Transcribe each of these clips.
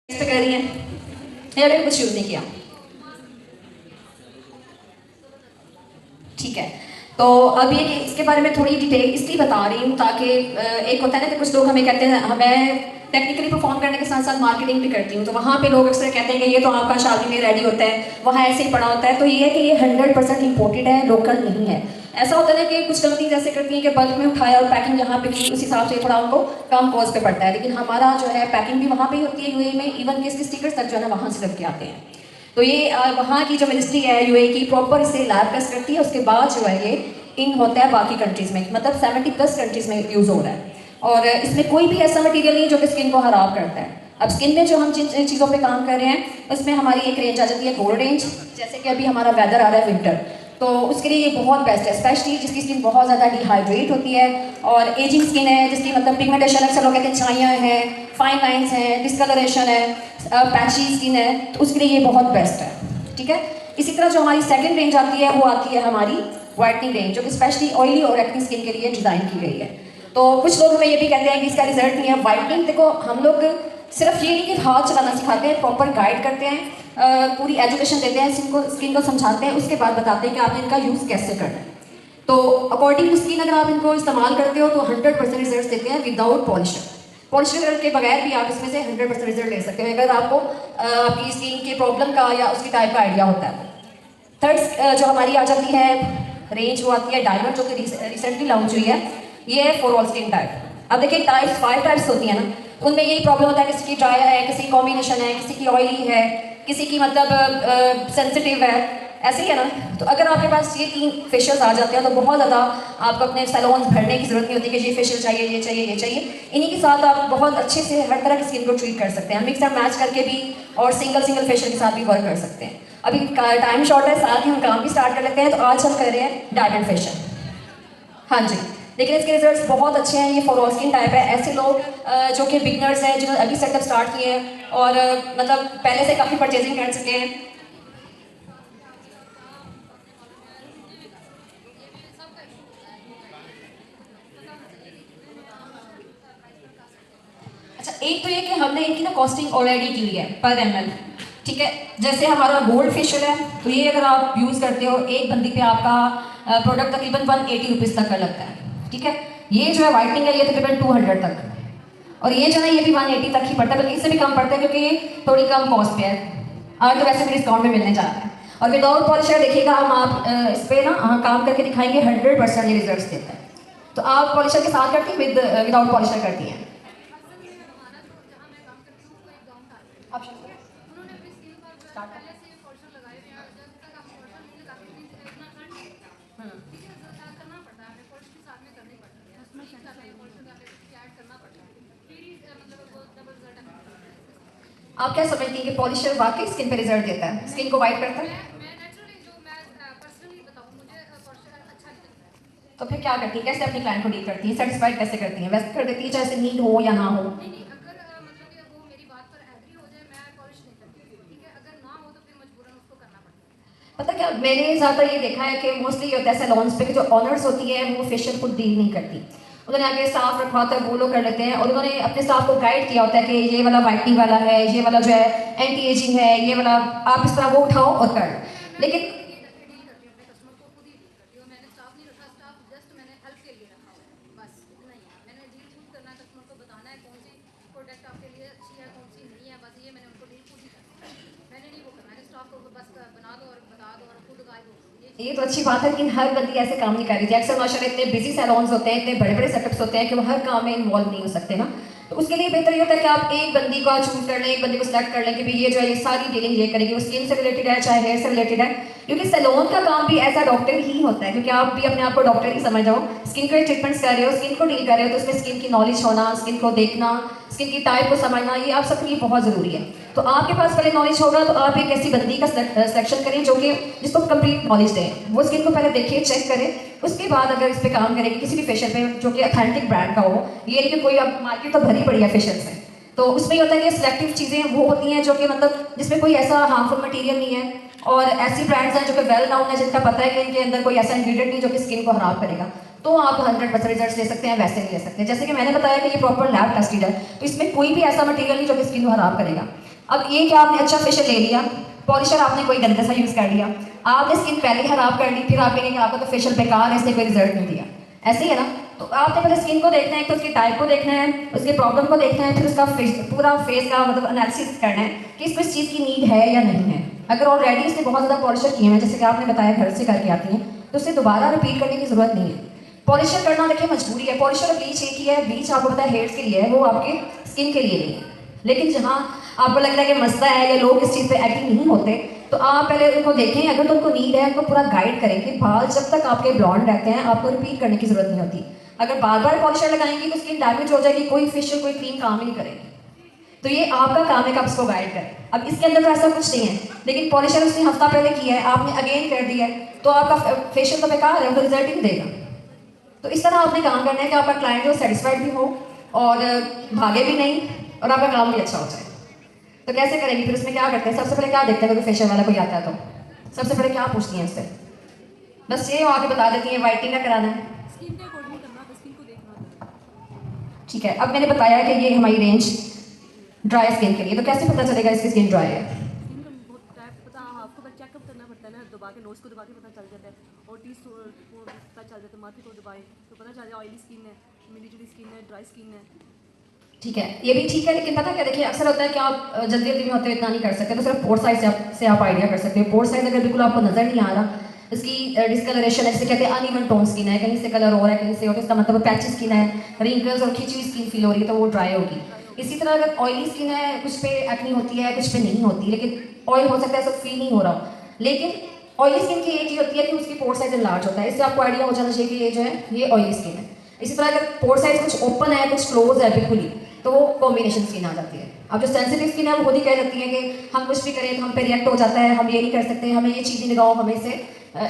पे कर रही हैं या फिर कुछ यूज़ नहीं किया। ठीक है, तो अब ये कि इसके बारे में थोड़ी डिटेल इसलिए बता रही हूँ ताकि एक होता है ना कि कुछ लोग हमें कहते हैं, हमें टेक्निकली परफॉर्म करने के साथ साथ मार्केटिंग भी करती हूँ, तो वहाँ पे लोग अक्सर कहते हैं कि ये तो आपका शादी में रेडी होता है, वहाँ ऐसे ही पड़ा होता है। तो ये है कि ये 100% इम्पोर्टेड है, लोकल नहीं है। ऐसा होता है कि कुछ कंपनीज ऐसे करती हैं कि बल्क में उठाया और पैकिंग यहाँ पे की, उस हिसाब से थोड़ा उनको कम कॉस्ट पे पड़ता है, लेकिन हमारा जो है पैकिंग भी वहाँ पे ही होती है यूएई में, इवन कि इसके स्टिकर्स तक जो है ना वहाँ से लग के आते हैं। तो ये वहाँ की जो मिनिस्ट्री है यूएई की प्रॉपर इसे लैब टेस्ट करती है, उसके बाद जो है ये इन होता है बाकी कंट्रीज में, मतलब 70+ कंट्रीज में यूज़ हो रहा है। और इसमें कोई भी ऐसा मटेरियल नहीं है जो कि स्किन को खराब करता है। अब स्किन में जो हम जिन चीज़ों पे काम कर रहे हैं उसमें हमारी एक रेंज आ जाती है गोल्ड रेंज, जैसे कि अभी हमारा वेदर आ रहा है विंटर, तो उसके लिए ये बहुत बेस्ट है, स्पेशली जिसकी स्किन बहुत ज़्यादा डिहाइड्रेट होती है और एजिंग स्किन है, जिसकी मतलब पिगमेंटेशन अक्सर लोग कहते हैं छाइयाँ हैं, फाइन लाइन्स हैं, डिस्कलरेशन है, पैची स्किन है, तो उसके लिए ये बहुत बेस्ट है। ठीक है, इसी तरह जो हमारी सेकंड रेंज आती है वो आती है हमारी वाइटनिंग रेंज, जो कि स्पेशली ऑयली और एक्ने स्किन के लिए डिज़ाइन की गई है। तो कुछ लोग हमें ये भी कहते हैं कि इसका रिजल्ट नहीं है वाइटनिंग। देखो, हम लोग सिर्फ ये नहीं कि हाथ चलाना सिखाते हैं, प्रॉपर गाइड करते हैं, पूरी एजुकेशन देते हैं, स्किन को समझाते हैं, उसके बाद बताते हैं कि आपने इनका यूज़ कैसे करना है। तो अकॉर्डिंग टू स्किन अगर आप इनको इस्तेमाल करते हो तो 100% रिजल्ट देते हैं विदाउट पॉलिशर। पॉलिशर के बगैर भी आप इसमें से 100% रिजल्ट ले सकते हो अगर आपको आपकी स्किन के प्रॉब्लम का या उसकी टाइप का आइडिया होता है। थर्ड जो हमारी आ जाती है रेंज वो आती है डायमंड, जो कि रिसेंटली लॉन्च हुई है। ये है फॉर ऑल स्किन टाइप। अब देखिए टाइप्स 5 टाइप्स होती है ना, उनमें यही प्रॉब्लम होता है, किसी की ड्राई है, किसी की कॉम्बिनेशन है, किसी की ऑयली है, किसी की मतलब सेंसिटिव है, ऐसे ही है ना। तो अगर आपके पास ये 3 फेशियल्स आ जाते हैं तो बहुत ज़्यादा आपको अपने सैलून भरने की जरूरत नहीं होती कि ये फेशियल चाहिए, ये चाहिए, ये चाहिए। इन्हीं के साथ आप बहुत अच्छे से हर तरह की स्किन को ट्रीट कर सकते हैं, मिक्स एंड मैच करके भी, और सिंगल फेशियल के साथ भी वर्क कर सकते हैं। अभी टाइम शॉर्ट है, साथ ही हम काम भी स्टार्ट कर लेते हैं। तो आज हम कर रहे हैं डायमंड फेशियल। हाँ जी, लेकिन इसके रिजल्ट्स बहुत अच्छे हैं। ये फॉर ऑल स्किन टाइप है। ऐसे लोग जो कि बिगनर्स हैं, जिन्होंने अभी सेटअप स्टार्ट किए हैं और मतलब पहले से काफ़ी परचेजिंग कर चुके हैं। अच्छा, एक तो ये कि हमने इनकी ना कॉस्टिंग ऑलरेडी की है पर ml। ठीक है, जैसे हमारा गोल्ड फेशियल है तो ये अगर आप यूज़ करते हो एक बंदी पे आपका प्रोडक्ट तकरीबन 180 रुपीज़ तक का लगता है। ठीक है, ये जो है वाइटनिंग है ये तकरीबन 200 तक, और ये जो है ये भी 180 तक ही पड़ता है, बल्कि इससे भी कम पड़ता है क्योंकि ये थोड़ी कम कॉस्ट पे है। और तो वैसे भी डिस्काउंट में मिलने जा रहा है। और विदाउट पॉलिशर देखिएगा हम, आप इस पर ना काम करके दिखाएंगे, 100% ये रिजल्ट देता है। तो आप पॉलिशर के साथ करती हैं, विदाउट पॉलिशर करती हैं? आप आप क्या समझती हैं कि पॉलिशर वाकई स्किन पे रिजल्ट देता है, स्किन को वाइट करता है? तो फिर क्या करती है, कैसे अपनी क्लाइंट को डील करती है, सेटिस्फाइड कैसे करती है? वैसे कर देती है चाहे नीड हो या ना हो? पता क्या, मैंने ज़्यादा ये देखा है कि मोस्टली होता है सैलून्स पे कि जो ऑनर्स होती है वो फेशियल खुद डील नहीं करती, उन्होंने आगे स्टाफ रखा होता है, वो लोग कर लेते हैं, और उन्होंने अपने स्टाफ को गाइड किया होता है कि ये वाला वाइटनिंग वाला है, ये वाला जो है एंटी एजिंग है, ये वाला आप इस तरह वो उठाओ और कर। लेकिन ये तो अच्छी बात है, लेकिन हर बंदी ऐसे काम नहीं कर रही थी। अक्सर माशाल्लाह इतने बिजी सैलून्स होते हैं, इतने बड़े बड़े सेटअप्स होते हैं कि वो हर काम में इन्वॉल्व नहीं हो सकते ना। तो उसके लिए बेहतर ये होता है कि आप एक बंदी को चूज कर लें, एक बंदी को सिलेक्ट कर लें कि भाई ये जो है ये सारी डीलिंग ये करेगी, वो स्किन से रिलेटेड है चाहे हेयर से रिलेटेड है, क्योंकि सैलून का काम भी ऐसा डॉक्टर ही होता है, क्योंकि आप भी अपने आप को डॉक्टर ही समझ जाओ, स्किन के ट्रीटमेंट्स कर रहे हो, स्किन को डील कर रहे हो, तो उसमें स्किन की नॉलेज होना, स्किन को देखना, स्किन की टाइप को समझना, ये आप सबके लिए बहुत ज़रूरी है। तो आपके पास पहले नॉलेज होगा तो आप एक ऐसी बंदी का सिलेक्शन करें जो कि जिसको कंप्लीट नॉलेज दें, वो स्किन को पहले देखिए, चेक करें, उसके बाद अगर इस पे काम करेंगे किसी भी फेशियल पे जो कि ऑथेंटिक ब्रांड का हो। ये नहीं कि कोई, अब मार्केट तो भरी पड़ी है फेशियल से, तो उसमें ये होता है कि सिलेक्टिव चीज़ें वो होती हैं जो कि मतलब जिसमें कोई ऐसा हार्मफुल मटेरियल नहीं है, और ऐसी ब्रांड्स हैं जो कि वेल नाउन है, जिनका पता है कि इनके अंदर कोई ऐसा इंग्रेडिएंट नहीं जो कि स्किन को खराब करेगा, तो आप 100% रिजल्ट ले सकते हैं, वैसे नहीं ले सकते। जैसे कि मैंने बताया कि ये प्रॉपर लैब टेस्टेड है, तो इसमें कोई भी ऐसा मटेरियल नहीं जो कि स्किन को खराब करेगा। अब ये क्या, आपने अच्छा फेशियल ले लिया, पॉलिशर आपने कोई गंदा सा यूज़ कर लिया, आपने स्किन पहले खराब कर ली, फिर आप कहेंगे कि आपका तो फेशियल बेकार है, इसने कोई रिजल्ट नहीं दिया। ऐसे ही है ना। तो आपने पहले स्किन को देखना है, तो उसकी टाइप को देखना है, उसके प्रॉब्लम को देखना है, फिर उसका पूरा फेस का मतलब एनालिसिस करना है कि इसको इस चीज़ की नीड है या नहीं है। अगर ऑलरेडी इसने बहुत ज़्यादा पॉलिशर किए हैं, जैसे कि आपने बताया घर से करके आती हैं, तो उसे दोबारा रिपीट करने की ज़रूरत नहीं है। पॉलिशर करना देखिए मजबूरी है। पॉलिशर और ब्लीच एक ही है। ब्लीच आपको पता है हेयर्स के लिए है, वो आपके स्किन के लिए नहीं है। लेकिन जहाँ आपको लग रहा है कि मसला है या लोग इस चीज़ पे एक्टिव नहीं होते, तो आप पहले उनको देखें, अगर तो उनको नीड है उनको पूरा गाइड करें कि बाल जब तक आपके ब्लॉन्ड रहते हैं आपको रिपीट करने की जरूरत नहीं होती। अगर बार बार पॉलिशर लगाएंगी तो स्किन डैमेज हो जाएगी, कोई फेशियल कोई क्रीम काम ही नहीं करेगी। तो ये आपका काम है कि आप इसको गाइड करें। अब इसके अंदर तो ऐसा कुछ नहीं है, लेकिन पॉलिशर उसने हफ्ता पहले किया है, आपने अगेन कर दिया है, तो आपका फेशियल तो बेकार है, वो रिजल्ट ही नहीं देगा। तो इस तरह आपने काम करना है कि आपका क्लाइंट जो सेटिस्फाइड भी हो और भागे भी नहीं और आपका काम भी अच्छा हो जाए। तो कैसे करेंगे फिर, उसमें क्या करते हैं, सबसे पहले क्या देखते हैं, अगर फेशियल वाला कोई आता है तो सबसे पहले क्या पूछती हैं उससे, बस ये आके बता देती हैं वाइटनिंग का कराना है। स्किन के अकॉर्डिंग करना, स्किन को देखना। ठीक है, अब मैंने बताया कि ये हमारी रेंज ड्राई स्किन के लिए, तो कैसे पता चलेगा इसकी स्किन ड्राई है? स्किन का बहुत टाइप पता, आपको बस चेकअप करना पड़ता है ना, दबा के नोज को दबा के पता चल जाता है, और टीथ को पता चल जाता है, माथे को दबाए तो पता चल जाए ऑयली स्किन है, मिली जुली स्किन है, ड्राई स्किन है। ठीक है, ये भी ठीक है, लेकिन पता क्या, देखिए अक्सर होता है कि आप जल्दी जल्दी में होते हुए इतना नहीं कर सकते, तो सिर्फ पोर साइज से आप आइडिया कर सकते हो। पोर साइज अगर बिल्कुल आपको नजर नहीं आ रहा, इसकी डिस्कलरेशन है, जिसे कहते हैं अनइवन टोन स्किन है, कहीं से कलर हो रहा है कहीं से और, इसका मतलब पैची स्किन है, रिंकल्स और खिंची हुई स्किन फील हो रही है, तो वो ड्राई होगी। इसी तरह अगर ऑयली स्किन है, कुछ पे एक्नी होती है कुछ पे नहीं होती, लेकिन ऑयल हो सकता है सब फील नहीं हो रहा, लेकिन ऑयली स्किन की एक चीज़ होती है कि उसकी पोर साइज लार्ज होता है, इससे आपको आइडिया हो जाना चाहिए कि ये जो है ये ऑयली स्किन है। इसी तरह अगर पोर साइज कुछ ओपन है कुछ क्लोज है बिल्कुल ही, तो वो कॉम्बिनेशन स्किन आ जाती है। अब जो सेंसिटिव स्किन है वो खुद ही कह सकती है कि हम कुछ भी करें तो हम पे रिएक्ट हो जाता है, हम ये नहीं कर सकते, हमें ये चीज़ नहीं लगाओ, हमें इससे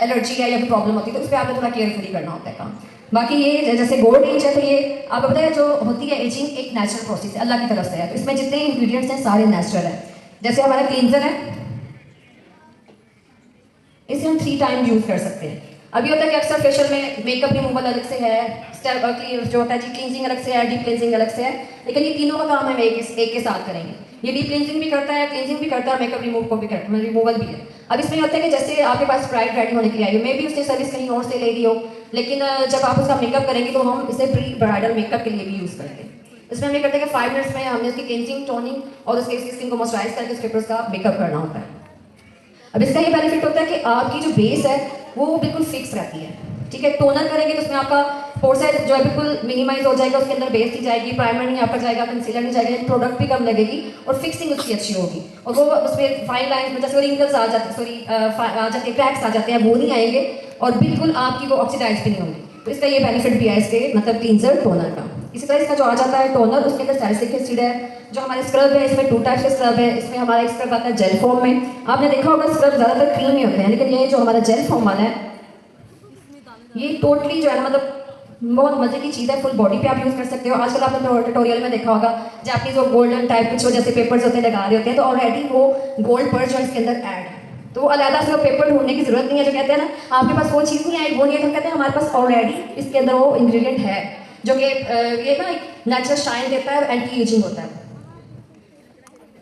एलर्जी है या कोई प्रॉब्लम होती है, तो उस पर आपको थोड़ा केयरफुली करना होता है काम। बाकी ये जैसे गोल्ड एज है, तो ये आपको पता है जो होती है एजिंग एक नेचुरल प्रोसेस है, अल्लाह की तरफ से है, तो इसमें जितने इंग्रीडियंट्स हैं सारे नेचुरल है। जैसे हमारा क्लींजर है, इसे हम 3 टाइम यूज़ कर सकते हैं। अभी होता है कि अक्सर फेशियल में मेकअप रिमूवल अलग से है, जो होता है जी क्लींजिंग अलग से है, डीप क्लींजिंग अलग से है, लेकिन ये तीनों का काम हम एक के साथ करेंगे। ये डीप क्लींजिंग भी करता है, क्लींजिंग भी करता है और मेकअप रिमूव को भी करता है, रिमूवल भी है। अब इसमें होता है कि जैसे आपके पास ब्राइड रेडी होने के लिए आई हो, मे भी उसने सर्विस कहीं और से ले ली हो, लेकिन जब आप उसका मेकअप करेंगे तो हम इसे प्री ब्राइडल मेकअप के लिए भी यूज़ करते हैं। इसमें हम ये करते हैं कि 5 मिनट्स में हमने उसकी क्लींजिंग टोनिंग और उसके स्किन को मॉइस्चराइज करके उसके ऊपर उसका मेकअप करना होता है। अब इसका ये बेनिफिट होता है कि आपकी जो बेस है वो बिल्कुल फिक्स रहती है। ठीक है, टोनर करेंगे तो उसमें आपका पोर साइज जो है बिल्कुल मिनिमाइज हो जाएगा, उसके अंदर बेस नहीं जाएगी, प्राइमर नहीं आपका जाएगा, कंसीलर नहीं जाएगा, प्रोडक्ट भी कम लगेगी और फिक्सिंग उसकी अच्छी होगी, और वो उसमें फाइन लाइन्स में जैसे रिंकल्स आ जाते, आ जाते, क्रैक्स आ जाते हैं, वो नहीं आएंगे और बिल्कुल आपकी वो ऑक्सीडाइज भी नहीं होंगी। तो इसका ये बेनिफिट भी है इसके मतलब क्लींजर टोनर का। इसी तरह इसका जो आ जाता है टोनर, उसके अंदर सैलिसिलिक एसिड है। जो हमारे स्क्रब है इसमें 2 टाइप के स्क्रब है, इसमें हमारा एक स्क्रब आता है जेल फॉर्म में, आपने देखा होगा स्क्रब ज़्यादातर क्रीम में होते हैं, लेकिन ये जो हमारा जेल फॉर्म वाला है इसमें ये टोटली जो है ना मतलब बहुत मजे की चीज़ है, फुल बॉडी पे आप यूज़ कर सकते हो। आजकल आपने ट्यूटोरियल में देखा होगा जापानीज वो गोल्डन टाइप कुछ जैसे पेपर्स होते हैं लगा रहे होते हैं, तो ऑलरेडी वो गोल्ड पर्च जो है इसके अंदर ऐड है, तो वो अलहदा से वो पेपर ढूंढने की जरूरत नहीं है। जो कहते हैं ना आपके पास वो चीज़ नहीं आई वो नहीं है, तो कहते हैं हमारे पास ऑलरेडी इसके अंदर वो इंग्रेडिएंट है जो कि ये ना एक नेचुरल शाइन देता है और एंटी एजिंग होता है।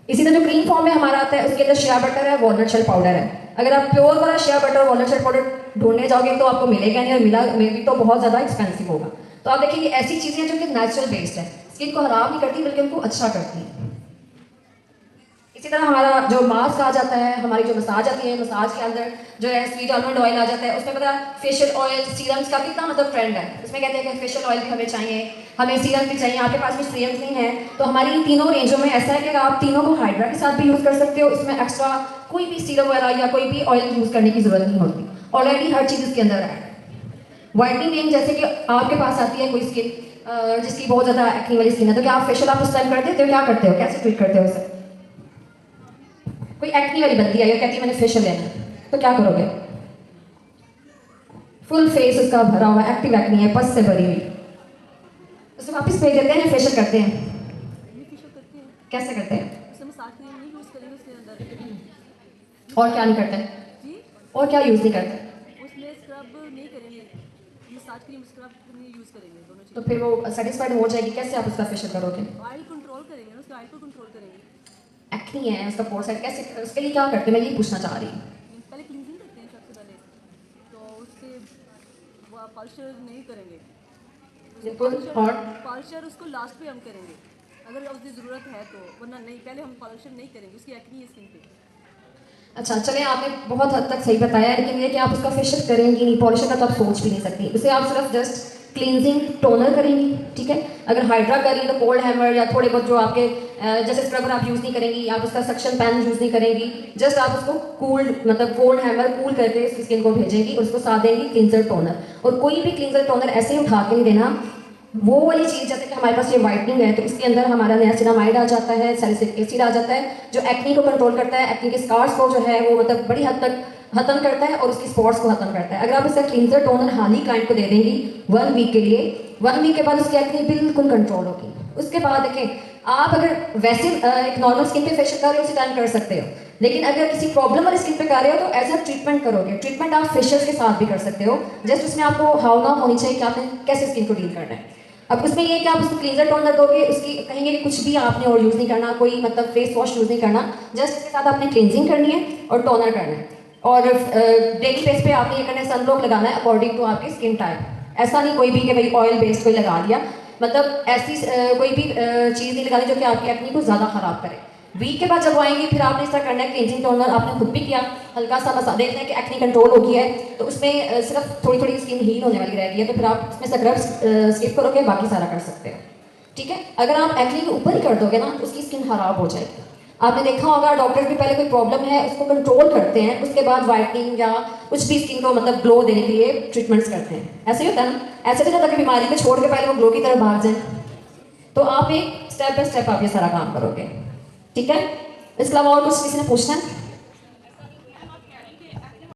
इसी तरह जो क्रीम फॉर्म में हमारा आता है उसके अंदर शिया बटर है, वॉलनट शेल पाउडर है। अगर आप प्योर वाला शिया बटर और वॉलनट शेल पाउडर ढूंढने जाओगे तो आपको मिलेगा नहीं, और मिला में भी तो बहुत ज़्यादा एक्सपेंसिव होगा। तो आप देखिए ऐसी चीज़ें हैं जो कि नेचुरल बेस्ड है, स्किन को खराब नहीं करती बल्कि उनको अच्छा करती है। इसी तरह हमारा जो मास्क आ जाता है, हमारी जो मसाज आती है, मसाज के अंदर जो है स्वीट आलमंड ऑयल आ जाता है, उसमें पता फेशियल ऑयल सीरम्स का कितना मतलब ट्रेंड है। उसमें कहते हैं कि फेशियल ऑयल भी हमें चाहिए, हमें सीरम भी चाहिए, आपके पास भी सीरम्स नहीं है, तो हमारी इन तीनों रेंजों में ऐसा है कि आप तीनों को हाइड्रा के साथ भी यूज़ कर सकते हो, इसमें एक्स्ट्रा कोई भी सीरम वगैरह या कोई भी ऑयल यूज़ करने की जरूरत नहीं होती, ऑलरेडी हर चीज़ इसके अंदर है। वाइटनिंग रेंज जैसे कि आपके पास आती है कोई स्किन जिसकी बहुत ज़्यादा एक्नी वाली स्किन है, तो क्या आप फेशियल आप उस टाइम कर देते हो, क्या करते हो, कैसे ट्रीट करते हो उसे? कोई एक्नी वाली बंदी आई और कहती है मैंने फेशियल लेना है, तो क्या करोगे? फुल फेस उसका भरा हुआ एक्टिव एक्नी है, पस से भरी हुई, उसे वापस भेज देते हैं, फेशियल करते हैं? फेशियल करते हैं, कैसे करते हैं? उसमें मसाज क्रीम नहीं यूज़ करेंगे उसके अंदर। और क्या नहीं करते? जी, और क्या यूज़ नहीं करते? उसमें स्क्रब नहीं करेंगे, मसाज क्रीम स्क्रब नहीं यूज़ करेंगे, दोनों तो चीज़। फिर वो सेटिस्फाइड हो जाएगी, कैसे आप उसका फेशियल करोगे? ऑयल कंट्रोल करेंगे ना, उसके ऑयल को कंट्रोल करेंगे। एक्नी है, उसका पोर्स है, कैसे उसके लिए क्या करते हैं, मैं ये पूछना चाह रही हूँ। पहले क्लीनिंग करते हैं सबसे पहले, तो उससे वो पॉलिशर नहीं करेंगे, बिल्कुल। और पॉलिशर उसको लास्ट पे हम करेंगे अगर उसकी ज़रूरत है तो, वरना नहीं, पहले हम पॉलिशर नहीं करेंगे, उसकी एक्नी है स्किन पे। अच्छा चले, आपने बहुत हद तक सही बताया, लेकिन ये कि आप उसका फेशियल करेंगी नहीं, पॉलिशर का तो आप सोच भी नहीं सकती, उसे आप सिर्फ जस्ट क्लींजिंग टोनर करेंगी, ठीक है। अगर हाइड्रा कर रही तो कोल्ड हैमर या थोड़े बहुत जो आपके जैसे स्क्रबर आप यूज़ नहीं करेंगी, आप उसका सक्शन पैन यूज़ नहीं करेंगी, जस्ट आप उसको कूल मतलब कोल्ड हैमर कूल करके उसकी स्किन को भेजेंगी और उसको साथ देंगी क्लींजर टोनर। और कोई भी क्लींजर टोनर ऐसे ही उठा के नहीं देना, वो वाली चीज़ जैसे कि हमारे पास ये वाइटनिंग है तो इसके अंदर हमारा नियासिनामाइड आ जाता है, सैलिसिलिक एसिड आ जाता है, जो एक्नी को कंट्रोल करता है, एक्नी के स्कार्स को जो है वो मतलब बड़ी हद तक खत्म करता है और उसकी स्पॉट्स को खत्म करता है। अगर आप इसका क्लींजर टोनर हाल ही क्लाइंट को दे देंगी 1 वीक के लिए, 1 वीक के बाद उसकी एक्नी बिल्कुल कंट्रोल होगी। उसके बाद देखें, आप अगर वैसे एक नॉर्मल स्किन पे फेशियल कर रहे हो उसी टाइम कर सकते हो, लेकिन अगर किसी प्रॉब्लम वाली स्किन पे कर रहे हो तो एज अ ट्रीटमेंट करोगे। ट्रीटमेंट आप फेशियल के साथ भी कर सकते हो, जस्ट उसमें आपको हाव ना होनी चाहिए कि आपने कैसे स्किन को डील करना है। अब उसमें ये कि आप उसको क्लींजर टोनर दोगे, उसकी कहेंगे कि कुछ भी आपने और यूज़ नहीं करना, कोई मतलब फेस वॉश यूज़ नहीं करना, जस्ट इसके साथ आपने क्लींजिंग करनी है और टोनर करना है। और डेली बेस पे आपने ये करना है, सनब्लॉक लगाना है अकॉर्डिंग टू आपकी स्किन टाइप। ऐसा नहीं कोई भी कि भाई ऑयल बेस्ड कोई लगा लिया, मतलब ऐसी कोई भी चीज़ नहीं लगानी जो कि आपकी एक्नी को ज़्यादा ख़राब करे। वीक के बाद जब आएंगे फिर आपने इस तरह करना है, क्लींजिंग टोनर आपने खुद भी किया, हल्का सा मसा देखना है कि एक्नी कंट्रोल हो गया है तो उसमें सिर्फ थोड़ी थोड़ी स्किन हील होने वाली रह गई है, तो फिर आप उसमें स्क्रब स्किप करोगे, बाकी सारा कर सकते हो, ठीक है। अगर आप एक्नी के ऊपर ही कर दोगे ना तो उसकी स्किन खराब हो जाएगी। आपने देखा होगा डॉक्टर्स भी पहले कोई प्रॉब्लम है उसको कंट्रोल करते हैं, उसके बाद वाइटनिंग या कुछ भी स्किन को मतलब ग्लो देने के लिए ट्रीटमेंट्स करते हैं। ऐसे ही होता है ना, ऐसे भी नहीं होता कि बीमारी को छोड़ के पहले वो ग्लो की तरफ भाग जाए। तो आप एक स्टेप बाय स्टेप आप ये सारा काम करोगे, ठीक है। इसके अलावा और कुछ किसी ने पूछना है?